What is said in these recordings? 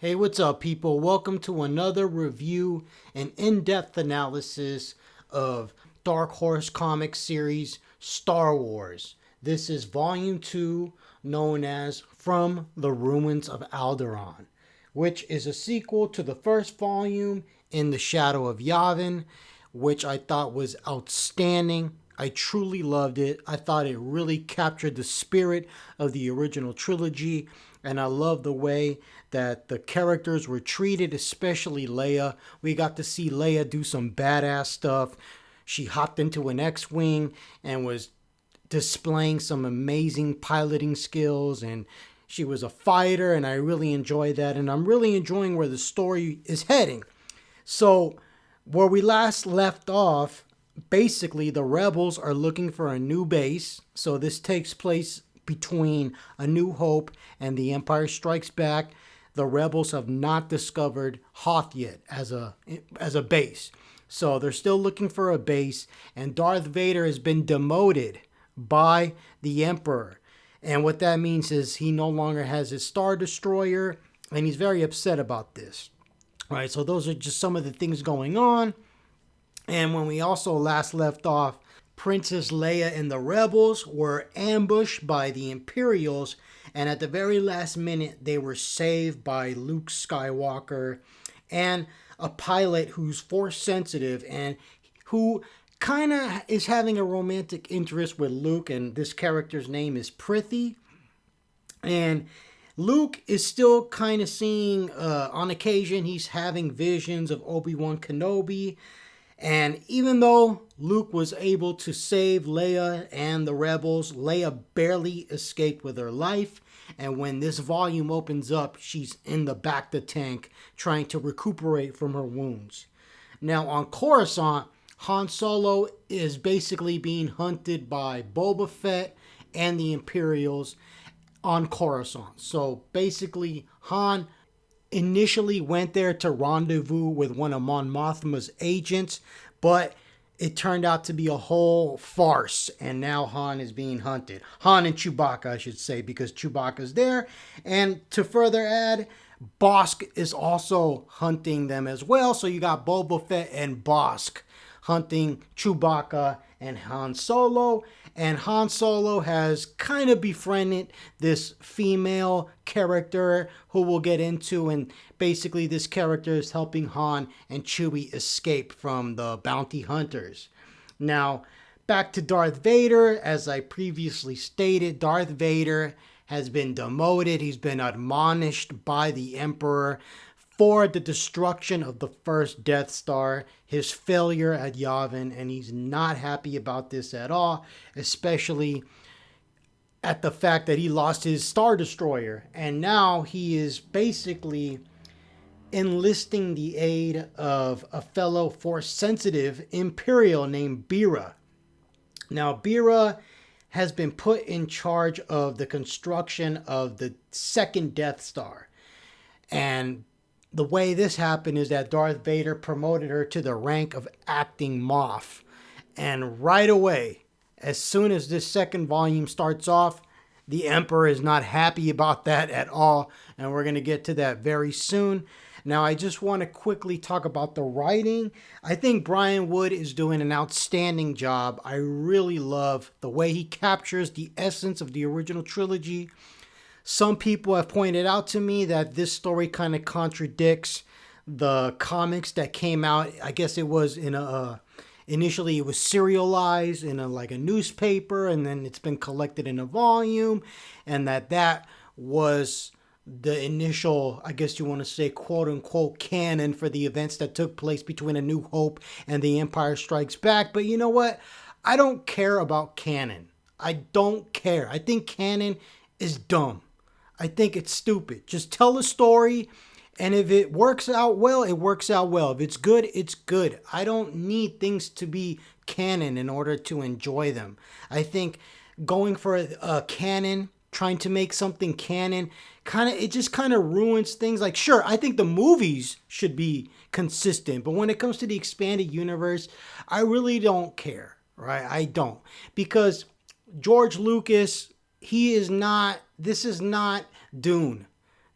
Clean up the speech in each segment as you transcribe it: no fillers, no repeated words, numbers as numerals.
Hey, what's up, people? Welcome to another review and in-depth analysis of Dark Horse comic series Star Wars. This is Volume 2, known as From the Ruins of Alderaan, which is a sequel to the first volume, In the Shadow of Yavin, which I thought was outstanding. I truly loved it. I thought it really captured the spirit of the original trilogy, and I love the way that the characters were treated, especially Leia. We got to see Leia do some badass stuff. She hopped into an X-Wing and was displaying some amazing piloting skills, and she was a fighter, and I really enjoyed that, and I'm really enjoying where the story is heading. So, where we last left off, basically the rebels are looking for a new base. So this takes place between A New Hope and The Empire Strikes Back. The rebels have not discovered Hoth yet as a base. So they're still looking for a base, and Darth Vader has been demoted by the Emperor. And what that means is he no longer has his Star Destroyer, and he's very upset about this. All right, so those are just some of the things going on. And when we also last left off, Princess Leia and the rebels were ambushed by the Imperials, and at the very last minute, they were saved by Luke Skywalker and a pilot who's force sensitive and who kind of is having a romantic interest with Luke, and this character's name is Prithee. And Luke is still kind of seeing, on occasion, he's having visions of Obi-Wan Kenobi. And even though Luke was able to save Leia and the rebels, Leia barely escaped with her life. And when this volume opens up, she's in the bacta tank trying to recuperate from her wounds. Now on Coruscant, Han Solo is basically being hunted by Boba Fett and the Imperials on Coruscant. So basically, Han initially went there to rendezvous with one of Mon Mothma's agents, but it turned out to be a whole farce, and now Han is being hunted. Han and Chewbacca, I should say, because Chewbacca's there. And to further add, Bossk is also hunting them as well. So you got Boba Fett and Bossk hunting Chewbacca and Han Solo. And Han Solo has kind of befriended this female character who we'll get into. And basically this character is helping Han and Chewie escape from the bounty hunters. Now, back to Darth Vader. As I previously stated, Darth Vader has been demoted. He's been admonished by the Emperor for the destruction of the first Death Star, his failure at Yavin, and he's not happy about this at all, especially at the fact that he lost his Star Destroyer, and now he is basically enlisting the aid of a fellow Force-sensitive Imperial named Bira. Now, Bira has been put in charge of the construction of the second Death Star, and the way this happened is that Darth Vader promoted her to the rank of acting Moff. And right away, as soon as this second volume starts off, the Emperor is not happy about that at all. And we're going to get to that very soon. Now, I just want to quickly talk about the writing. I think Brian Wood is doing an outstanding job. I really love the way he captures the essence of the original trilogy. Some people have pointed out to me that this story kind of contradicts the comics that came out. I guess it was initially it was serialized in a newspaper, and then it's been collected in a volume, and that was the initial, I guess you want to say, quote unquote canon for the events that took place between A New Hope and The Empire Strikes Back. But you know what? I don't care about canon. I don't care. I think canon is dumb. I think it's stupid. Just tell a story, and if it works out well, it works out well. If it's good, it's good. I don't need things to be canon in order to enjoy them. I think going for a canon, trying to make something canon, it just kind of ruins things. Like, sure, I think the movies should be consistent, but when it comes to the expanded universe, I really don't care, right? I don't. Because George Lucas, this is not Dune.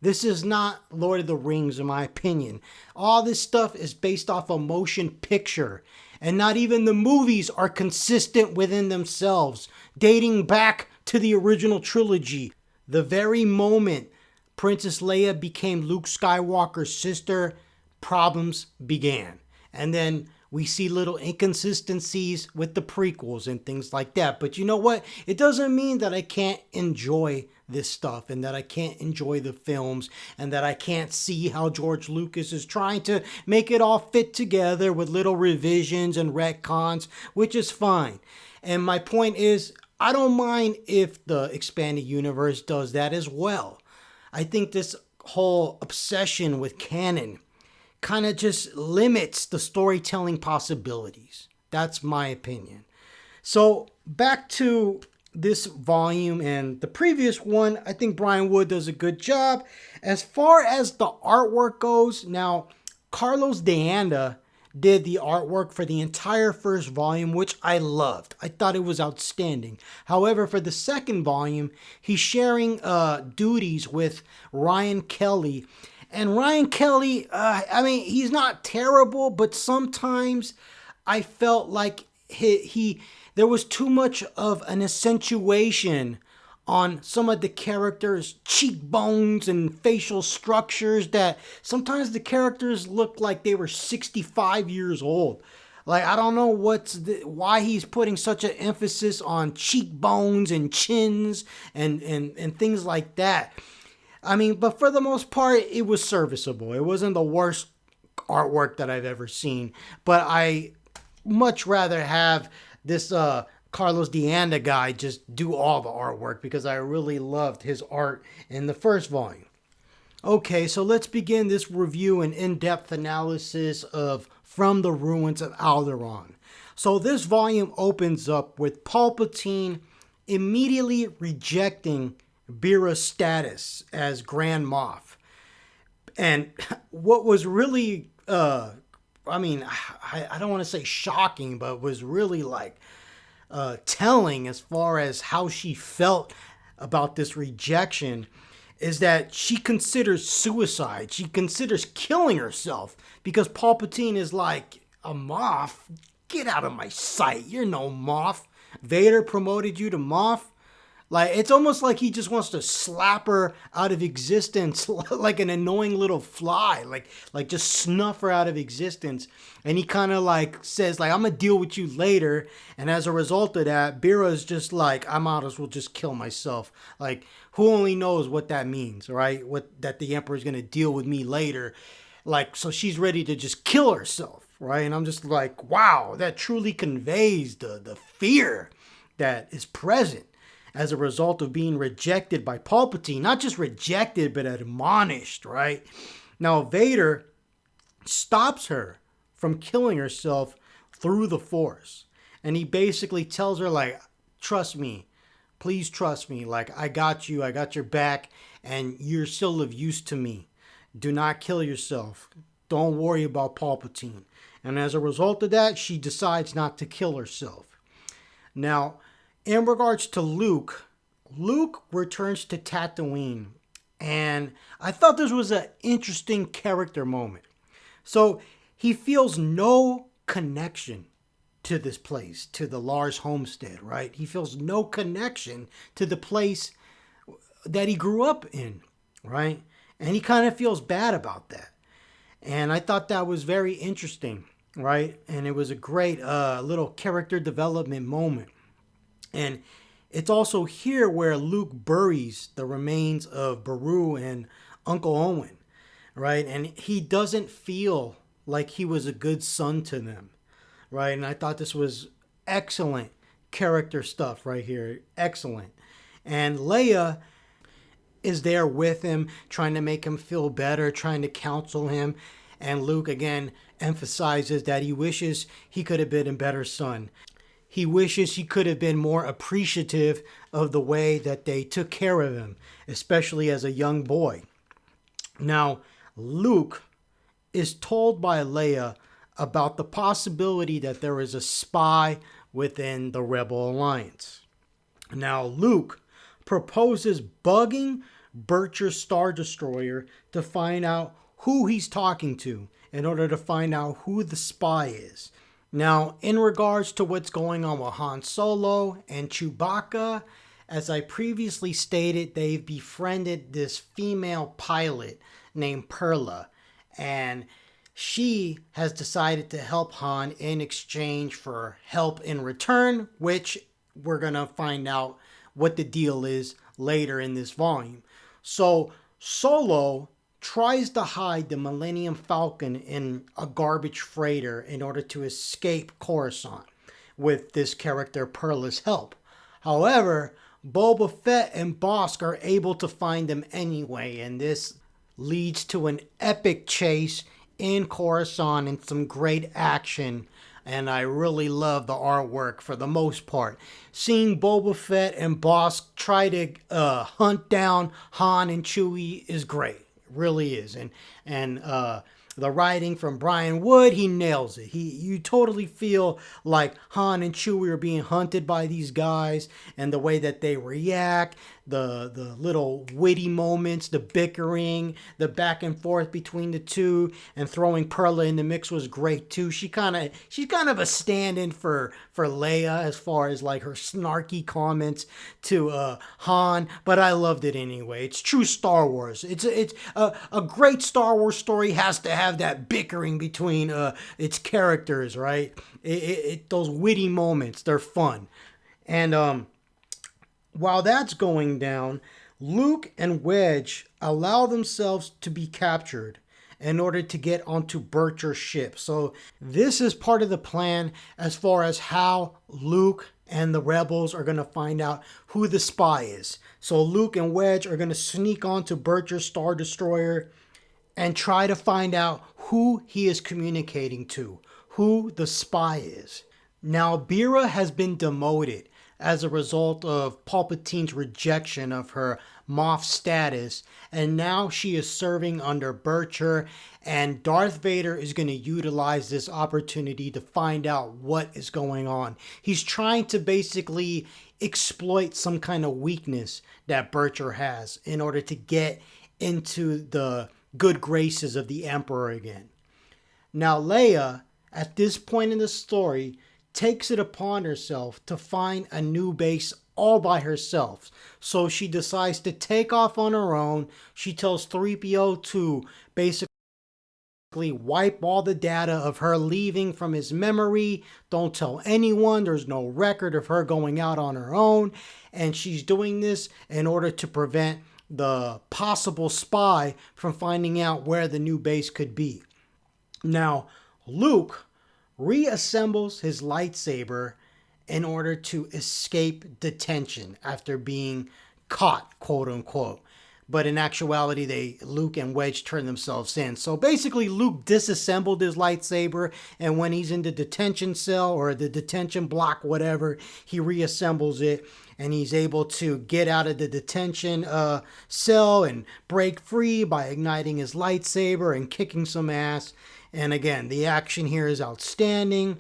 This is not Lord of the Rings, in my opinion. All this stuff is based off a motion picture. And not even the movies are consistent within themselves, dating back to the original trilogy. The very moment Princess Leia became Luke Skywalker's sister, problems began. And then we see little inconsistencies with the prequels and things like that. But you know what? It doesn't mean that I can't enjoy this stuff and that I can't enjoy the films and that I can't see how George Lucas is trying to make it all fit together with little revisions and retcons, which is fine. And my point is, I don't mind if the expanded universe does that as well. I think this whole obsession with canon kind of just limits the storytelling possibilities. That's my opinion. So back to this volume and the previous one, I think Brian Wood does a good job. As far as the artwork goes, now Carlos de Anda did the artwork for the entire first volume, which I loved. I thought it was outstanding. However, for the second volume, he's sharing duties with Ryan Kelly. And Ryan Kelly, he's not terrible, but sometimes I felt like there was too much of an accentuation on some of the characters' cheekbones and facial structures that sometimes the characters looked like they were 65 years old. Like, I don't know why he's putting such an emphasis on cheekbones and chins and things like that. But for the most part, it was serviceable. It wasn't the worst artwork that I've ever seen. But I much rather have this Carlos de Anda guy just do all the artwork because I really loved his art in the first volume. Okay, so let's begin this review and in-depth analysis of From the Ruins of Alderaan. So this volume opens up with Palpatine immediately rejecting Bira's status as Grand Moff. And what was really, I don't want to say shocking, but was really telling as far as how she felt about this rejection is that she considers suicide. She considers killing herself because Palpatine is like, a Moff? Get out of my sight. You're no Moff. Vader promoted you to Moff. Like, it's almost like he just wants to slap her out of existence like an annoying little fly. Like just snuff her out of existence. And he kind of says, I'm going to deal with you later. And as a result of that, Bira's just like, I might as well just kill myself. Like, who only knows what that means, right? That the Emperor's going to deal with me later. So she's ready to just kill herself, right? And I'm just like, wow, that truly conveys the fear that is present as a result of being rejected by Palpatine. Not just rejected, but admonished, right? Now, Vader stops her from killing herself through the Force. And he basically tells her, trust me. Please trust me. I got you. I got your back. And you're still of use to me. Do not kill yourself. Don't worry about Palpatine. And as a result of that, she decides not to kill herself. Now, in regards to Luke returns to Tatooine, and I thought this was an interesting character moment. So he feels no connection to this place, to the Lars homestead, right? He feels no connection to the place that he grew up in, right? And he kind of feels bad about that. And I thought that was very interesting, right? And it was a great little character development moment. And it's also here where Luke buries the remains of Beru and Uncle Owen, right? And he doesn't feel like he was a good son to them, right? And I thought this was excellent character stuff right here. Excellent. And Leia is there with him, trying to make him feel better, trying to counsel him. And Luke, again, emphasizes that he wishes he could have been a better son. He wishes he could have been more appreciative of the way that they took care of him, especially as a young boy. Now, Luke is told by Leia about the possibility that there is a spy within the Rebel Alliance. Now, Luke proposes bugging Butcher's Star Destroyer to find out who he's talking to, in order to find out who the spy is. Now, in regards to what's going on with Han Solo and Chewbacca, as I previously stated, they've befriended this female pilot named Perla, and she has decided to help Han in exchange for help in return, which we're going to find out what the deal is later in this volume. So Solo tries to hide the Millennium Falcon in a garbage freighter in order to escape Coruscant with this character Perla's help. However, Boba Fett and Bossk are able to find them anyway, and this leads to an epic chase in Coruscant and some great action. And I really love the artwork for the most part. Seeing Boba Fett and Bossk try to hunt down Han and Chewie is great. It really is. And the writing from Brian Wood, he nails it. You totally feel like Han and Chewie are being hunted by these guys, and the way that they react, the little witty moments, the bickering, the back and forth between the two, and throwing Perla in the mix was great too. She's kind of a stand-in for Leia as far as like her snarky comments to Han, but I loved it anyway. It's true Star Wars. It's a great Star Wars story has to have that bickering between its characters, right? Those witty moments, they're fun. And while that's going down, Luke and Wedge allow themselves to be captured in order to get onto Butcher's ship. So this is part of the plan as far as how Luke and the rebels are going to find out who the spy is. So Luke and Wedge are going to sneak onto Butcher's Star Destroyer and try to find out who he is communicating to, who the spy is. Now, Beera has been demoted as a result of Palpatine's rejection of her Moff status, and now she is serving under Butcher, and Darth Vader is going to utilize this opportunity to find out what is going on. He's trying to basically exploit some kind of weakness that Butcher has in order to get into the good graces of the Emperor again. Now, Leia, at this point in the story, takes it upon herself to find a new base all by herself. So she decides to take off on her own. She tells 3PO to basically wipe all the data of her leaving from his memory. Don't tell anyone. There's no record of her going out on her own. And she's doing this in order to prevent the possible spy from finding out where the new base could be. Now, Luke reassembles his lightsaber in order to escape detention after being caught, quote unquote. But in actuality, Luke and Wedge turn themselves in. So basically, Luke disassembled his lightsaber, and when he's in the detention cell or the detention block, whatever, he reassembles it, and he's able to get out of the detention cell and break free by igniting his lightsaber and kicking some ass. And again, the action here is outstanding.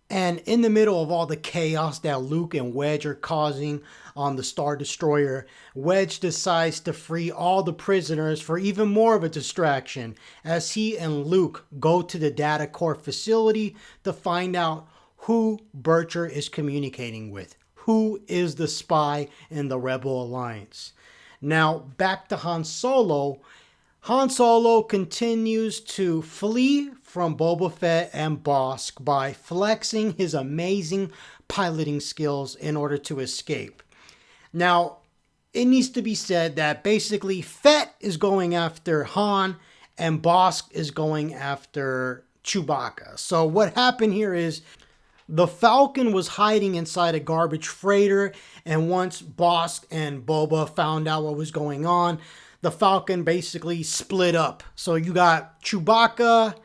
And in the middle of all the chaos that Luke and Wedge are causing on the Star Destroyer, Wedge decides to free all the prisoners for even more of a distraction as he and Luke go to the data core facility to find out who Butcher is communicating with. Who is the spy in the Rebel Alliance? Now, back to Han Solo. Han Solo continues to flee from Boba Fett and Bossk by flexing his amazing piloting skills in order to escape. Now, it needs to be said that basically Fett is going after Han and Bossk is going after Chewbacca. So what happened here is the Falcon was hiding inside a garbage freighter, and once Bossk and Boba found out what was going on, the Falcon basically split up. So you got Chewbacca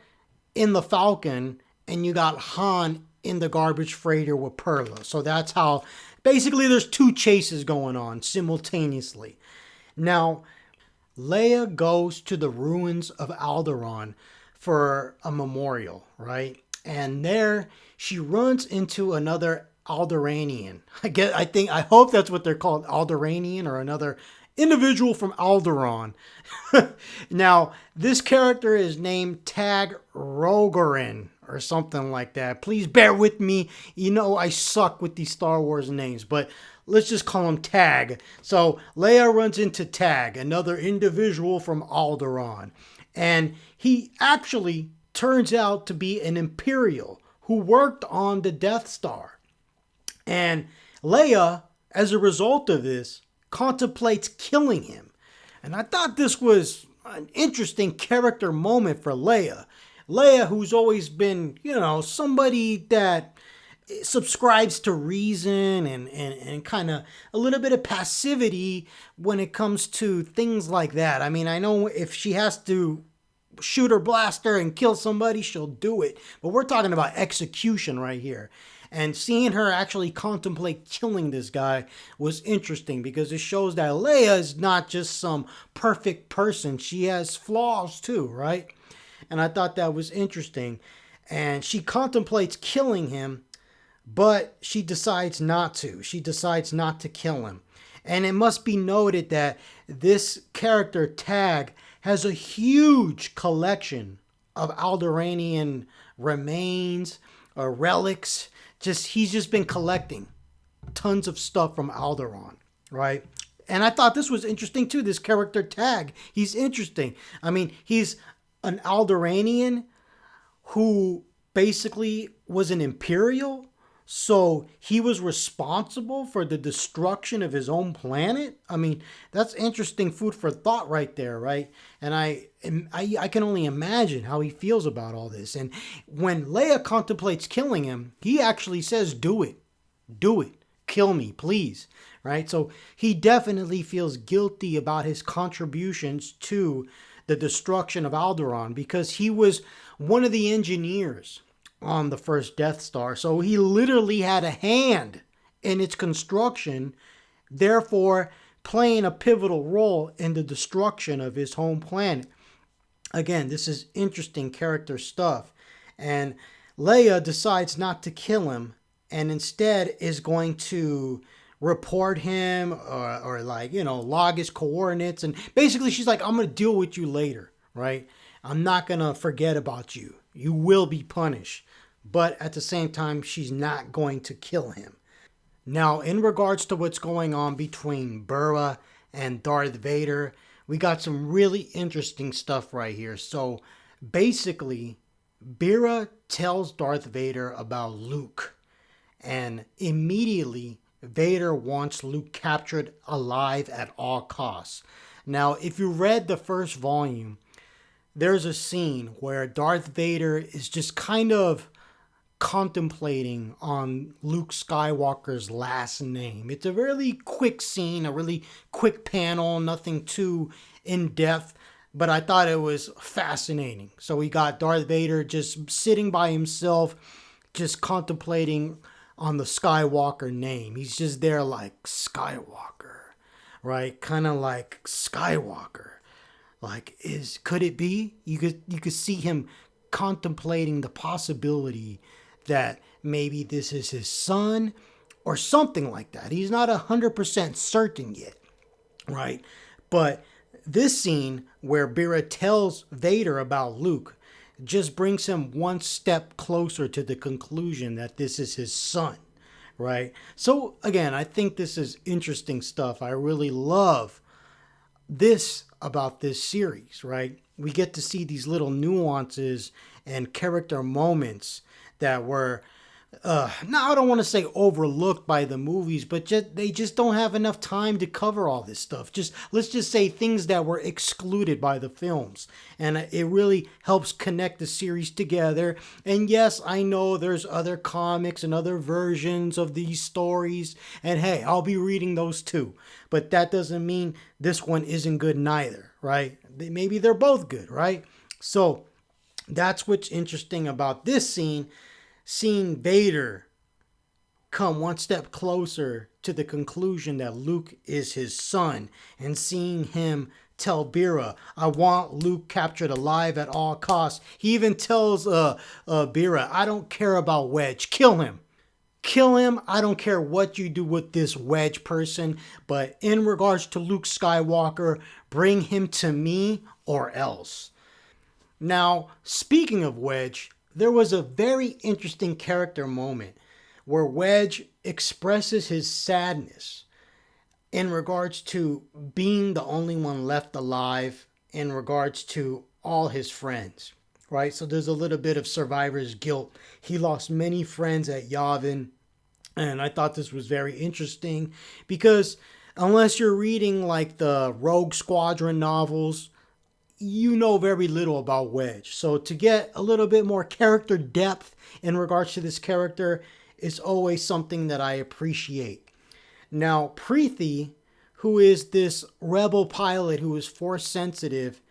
in the Falcon, and you got Han in the garbage freighter with Perla. So that's how, basically there's two chases going on simultaneously. Now, Leia goes to the ruins of Alderaan for a memorial, right? And there she runs into another Alderaanian. I hope that's what they're called, Alderaanian, or another individual from Alderaan. Now, this character is named Tag Rogarin or something like that. Please bear with me. You know I suck with these Star Wars names, but let's just call him Tag. So Leia runs into Tag, another individual from Alderaan. And he actually turns out to be an Imperial who worked on the Death Star. And Leia, as a result of this, contemplates killing him. And I thought this was an interesting character moment for Leia. Leia, who's always been, somebody that subscribes to reason and kind of a little bit of passivity when it comes to things like that. I mean, I know if she has to shoot her blaster and kill somebody, she'll do it. But we're talking about execution right here. And seeing her actually contemplate killing this guy was interesting because it shows that Leia is not just some perfect person. She has flaws too, right? And I thought that was interesting. And she contemplates killing him, but she decides not to. She decides not to kill him. And it must be noted that this character, Tag, has a huge collection of Alderaanian remains or relics. He's just been collecting tons of stuff from Alderaan, right? And I thought this was interesting too. This character Tag, he's interesting. I mean, he's an Alderaanian who basically was an Imperial. So he was responsible for the destruction of his own planet. I mean, that's interesting food for thought right there, right? And I can only imagine how he feels about all this. And when Leia contemplates killing him, he actually says, "Do it. Do it. Kill me, please." Right? So he definitely feels guilty about his contributions to the destruction of Alderaan because he was one of the engineers on the first Death Star. So he literally had a hand in its construction, therefore playing a pivotal role in the destruction of his home planet. Again, this is interesting character stuff. And Leia decides not to kill him and instead is going to report him or log his coordinates. And basically she's like, "I'm going to deal with you later, right? I'm not going to forget about you. You will be punished." But at the same time, she's not going to kill him. Now, in regards to what's going on between Burra and Darth Vader, we got some really interesting stuff right here. So basically, Burra tells Darth Vader about Luke. And immediately, Vader wants Luke captured alive at all costs. Now, if you read the first volume, there's a scene where Darth Vader is just kind of contemplating on Luke Skywalker's last name. It's a really quick scene, a really quick panel, nothing too in-depth, but I thought it was fascinating. So we got Darth Vader just sitting by himself, just contemplating on the Skywalker name. He's just there like Skywalker, right? Kind of like Skywalker. Like, could it be? You could see him contemplating the possibility that maybe this is his son or something like that. He's not 100% certain yet, right? But this scene where Burra tells Vader about Luke just brings him one step closer to the conclusion that this is his son, right? So again, I think this is interesting stuff. I really love this about this series, right? We get to see these little nuances and character moments that were, now I don't want to say overlooked by the movies, but they just don't have enough time to cover all this stuff. Let's just say things that were excluded by the films. And it really helps connect the series together. And yes, I know there's other comics and other versions of these stories. And hey, I'll be reading those too. But that doesn't mean this one isn't good neither, right? Maybe they're both good, right? So that's what's interesting about this scene. Seeing Vader come one step closer to the conclusion that Luke is his son, and seeing him tell Burra, "I want Luke captured alive at all costs." He even tells Burra, "I don't care about Wedge. Kill him. Kill him. I don't care what you do with this Wedge person. But in regards to Luke Skywalker, bring him to me or else. Now, speaking of Wedge, there was a very interesting character moment where Wedge expresses his sadness in regards to being the only one left alive in regards to all his friends, right? So there's a little bit of survivor's guilt. He lost many friends at Yavin, and I thought this was very interesting because unless you're reading like the Rogue Squadron novels, you know very little about Wedge. So to get a little bit more character depth in regards to this character is always something that I appreciate. Now, Preeti, who is this rebel pilot who is force sensitive,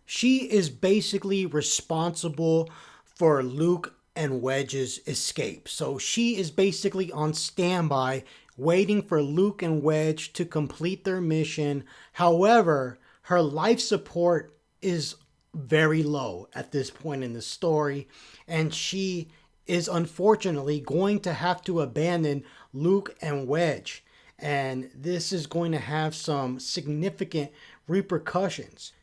she is basically responsible for Luke and Wedge's escape. So she is basically on standby, waiting for Luke and Wedge to complete their mission. However, her life support is very low at this point in the story, and she is unfortunately going to have to abandon Luke and Wedge. And this is going to have some significant repercussions.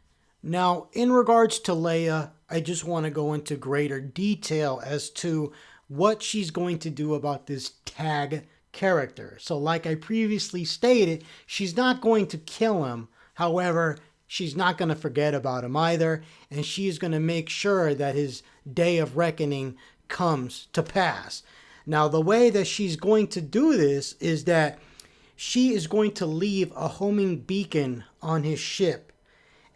Now, in regards to Leia, I just want to go into greater detail as to what she's going to do about this tag character. So like I previously stated, she's not going to kill him. However, she's not going to forget about him either. And she's going to make sure that his day of reckoning comes to pass. Now, the way that she's going to do this is that she is going to leave a homing beacon on his ship.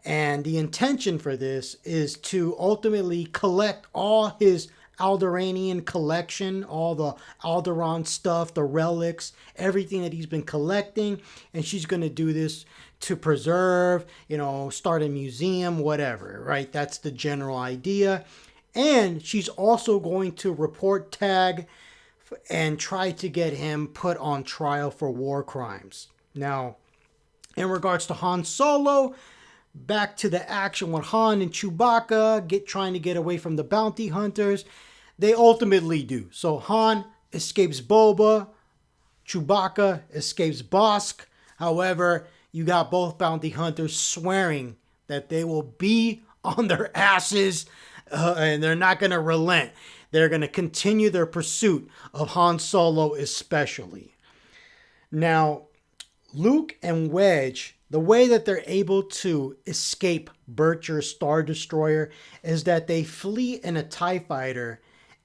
And the intention for this is to ultimately collect all his Alderaanian collection, all the Alderaan stuff, the relics, everything that he's been collecting. And she's going to do this to preserve, start a museum, whatever, right? That's the general idea. And she's also going to report Tag and try to get him put on trial for war crimes. Now, in regards to Han Solo, back to the action with Han and Chewbacca trying to get away from the bounty hunters. They ultimately do. So Han escapes Boba, Chewbacca escapes Bossk. However, you got both bounty hunters swearing that they will be on their asses and they're not going to relent. They're going to continue their pursuit of Han Solo especially. Now, Luke and Wedge, the way that they're able to escape Butcher's Star Destroyer is that they flee in a TIE fighter.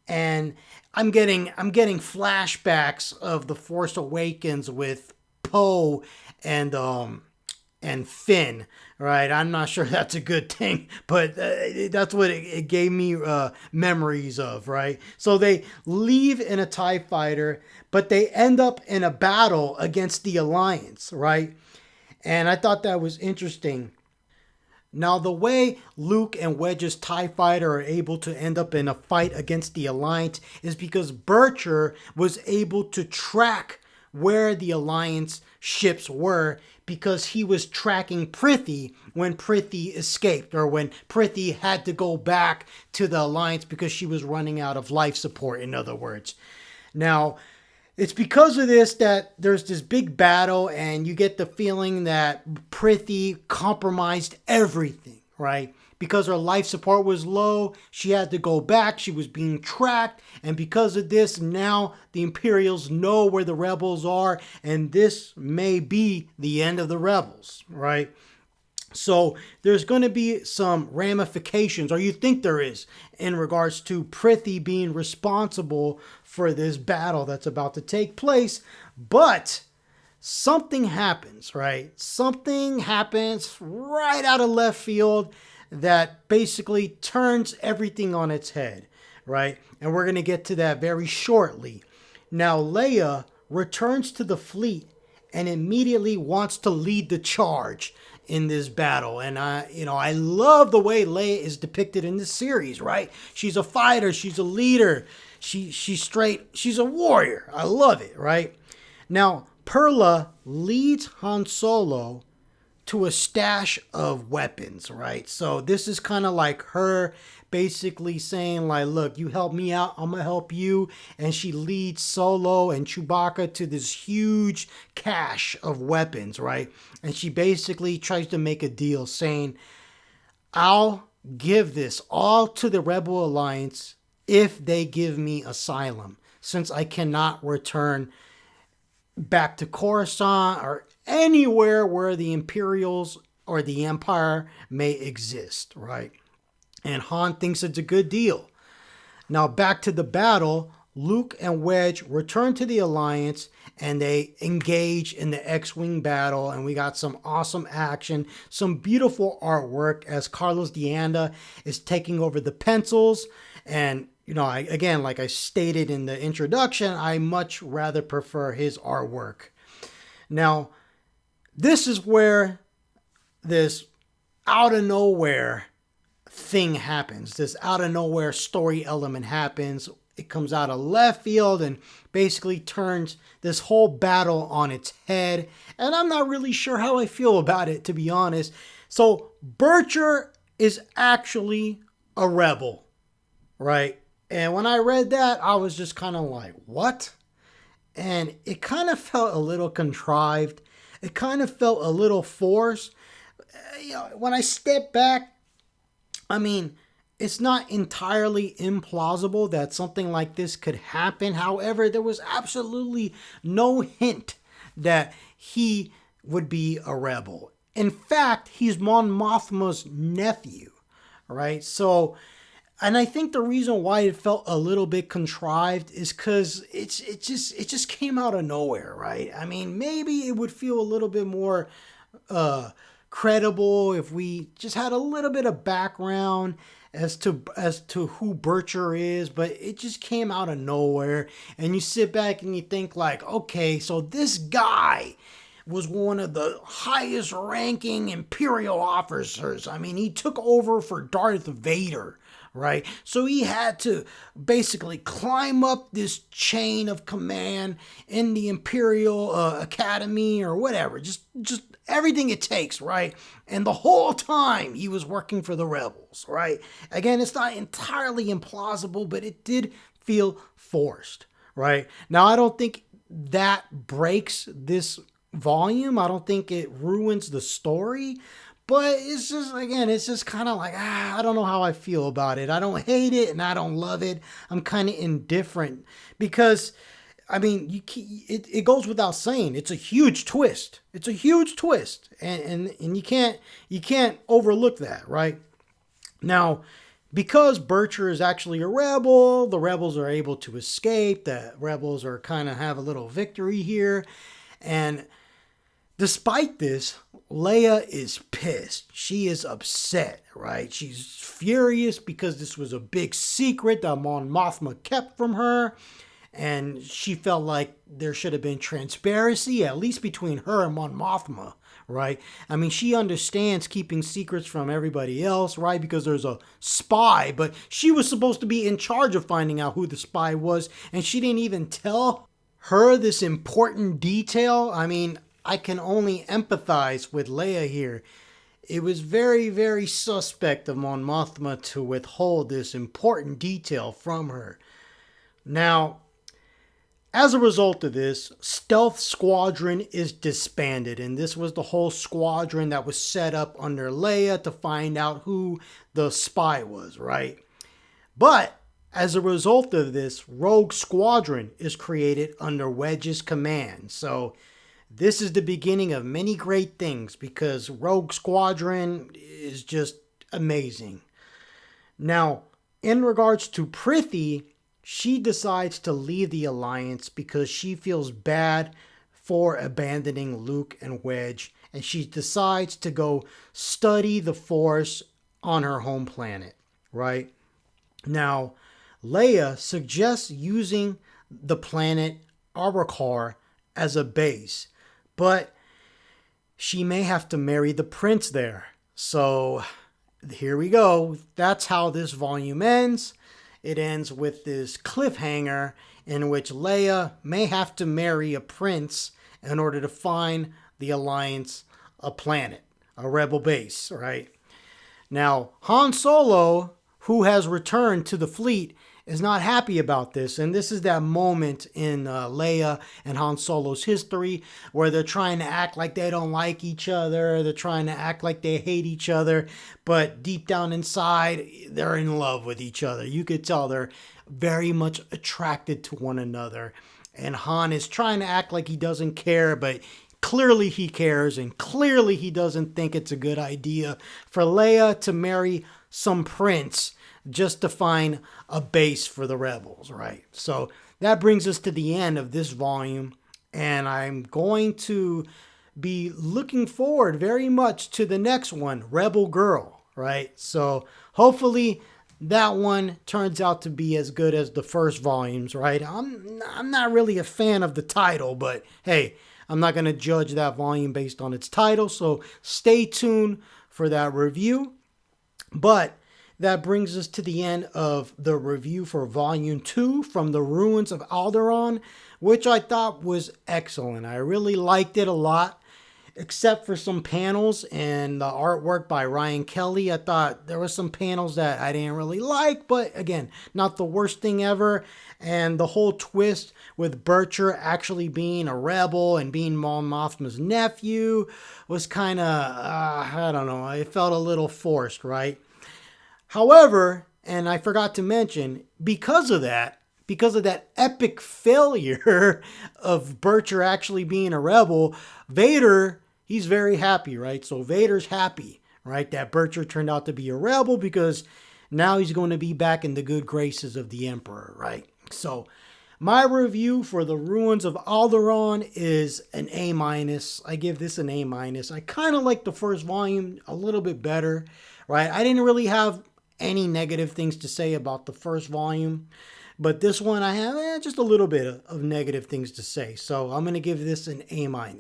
And I'm getting flashbacks of The Force Awakens with Poe and Finn, right? I'm not sure that's a good thing, but that's what it gave me memories of, right? So they leave in a TIE fighter, but they end up in a battle against the Alliance, right? And I thought that was interesting. Now, the way Luke and Wedge's TIE fighter are able to end up in a fight against the Alliance is because Butcher was able to track where the Alliance ships were because he was tracking Preeti when Preeti escaped, or when Preeti had to go back to the Alliance because she was running out of life support, in other words. Now, it's because of this that there's this big battle, and you get the feeling that Preeti compromised everything, right? Because her life support was low, she had to go back, she was being tracked, and because of this, now the Imperials know where the rebels are, and this may be the end of the rebels, right? So there's going to be some ramifications, or you think there is, in regards to Preeti being responsible for this battle that's about to take place. But something happens, right? Something happens right out of left field that basically turns everything on its head, right? And we're going to get to that very shortly. Now, Leia returns to the fleet and immediately wants to lead the charge in this battle. And I love the way Leia is depicted in this series, right? She's a fighter, she's a leader, she's a warrior. I love it, right? Now, Perla leads Han Solo to a stash of weapons, right? So this is kind of like her basically saying like, look, you help me out, I'm gonna help you. And she leads Solo and Chewbacca to this huge cache of weapons, right? And she basically tries to make a deal saying, I'll give this all to the Rebel Alliance if they give me asylum, since I cannot return back to Coruscant or anywhere where the Imperials or the Empire may exist, right? And Han thinks it's a good deal. Now back to the battle, Luke and Wedge return to the Alliance and they engage in the X-Wing battle, and we got some awesome action, some beautiful artwork as Carlos Deanda is taking over the pencils. And again, like I stated in the introduction, I much rather prefer his artwork. Now, this is where this out of nowhere thing happens. This out of nowhere story element happens. It comes out of left field and basically turns this whole battle on its head. And I'm not really sure how I feel about it, to be honest. So, Bircher is actually a rebel, right? And when I read that, I was just kind of like, what? And it kind of felt a little contrived. It kind of felt a little forced. When I step back, I mean, it's not entirely implausible that something like this could happen. However, there was absolutely no hint that he would be a rebel. In fact, he's Mon Mothma's nephew, right? So, and I think the reason why it felt a little bit contrived is because it just came out of nowhere, right? I mean, maybe it would feel a little bit more credible if we just had a little bit of background as to who Bircher is, but it just came out of nowhere. And you sit back and you think like, okay, so this guy was one of the highest ranking Imperial officers. I mean, he took over for Darth Vader, right? So he had to basically climb up this chain of command in the Imperial Academy or whatever, just everything it takes, right? And the whole time he was working for the rebels, right? Again, it's not entirely implausible, but it did feel forced, right? Now, I don't think that breaks this volume. I don't think it ruins the story, but it's just kind of like, I don't know how I feel about it. I don't hate it and I don't love it. I'm kind of indifferent because, I mean, it goes without saying, it's a huge twist. It's a huge twist, and you can't overlook that, right? Now, because Bircher is actually a rebel, the rebels are able to escape. The rebels are kind of have a little victory here, and despite this, Leia is pissed. She is upset, right? She's furious because this was a big secret that Mon Mothma kept from her. And she felt like there should have been transparency, at least between her and Mon Mothma, right? I mean, she understands keeping secrets from everybody else, right? Because there's a spy, but she was supposed to be in charge of finding out who the spy was, and she didn't even tell her this important detail. I mean, I can only empathize with Leia here. It was very, very suspect of Mon Mothma to withhold this important detail from her. Now, as a result of this, Stealth Squadron is disbanded, and this was the whole squadron that was set up under Leia to find out who the spy was, right? But as a result of this, Rogue Squadron is created under Wedge's command. So this is the beginning of many great things because Rogue Squadron is just amazing. Now, in regards to Prithee, she decides to leave the Alliance because she feels bad for abandoning Luke and Wedge, and she decides to go study the Force on her home planet, right? Now, Leia suggests using the planet Arrakar as a base, but she may have to marry the prince there. So here we go. That's how this volume ends. It ends with this cliffhanger in which Leia may have to marry a prince in order to find the Alliance a planet. a rebel base, right? Now, Han Solo, who has returned to the fleet, is not happy about this. And this is that moment in Leia and Han Solo's history where they're trying to act like they don't like each other. They're trying to act like they hate each other. But deep down inside, they're in love with each other. You could tell they're very much attracted to one another. And Han is trying to act like he doesn't care, but clearly he cares, and clearly he doesn't think it's a good idea for Leia to marry some prince just to find a base for the rebels, right? So that brings us to the end of this volume, and I'm going to be looking forward very much to the next one, Rebel Girl, right? So hopefully that one turns out to be as good as the first volumes, right? I'm not really a fan of the title, but hey, I'm not going to judge that volume based on its title, so stay tuned for that review. But that brings us to the end of the review for Volume 2 from the Ruins of Alderaan, which I thought was excellent. I really liked it a lot, except for some panels and the artwork by Ryan Kelly. I thought there were some panels that I didn't really like, but again, not the worst thing ever. And the whole twist with Butcher actually being a rebel and being Mon Mothma's nephew was kind of, I don't know, it felt a little forced, right? However, and I forgot to mention, because of that epic failure of Butcher actually being a rebel, Vader, he's very happy, right? So Vader's happy, right, that Butcher turned out to be a rebel because now he's going to be back in the good graces of the Emperor, right? So my review for the Ruins of Alderaan is an A-. I give this an A-. I kind of like the first volume a little bit better, right? I didn't really have any negative things to say about the first volume, but this one I have just a little bit of negative things to say. So I'm going to give this an A-.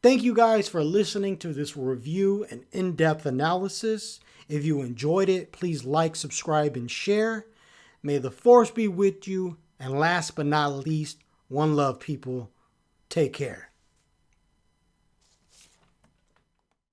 Thank you guys for listening to this review and in-depth analysis. If you enjoyed it, please like, subscribe, and share. May the Force be with you. And last but not least, one love, people. Take care.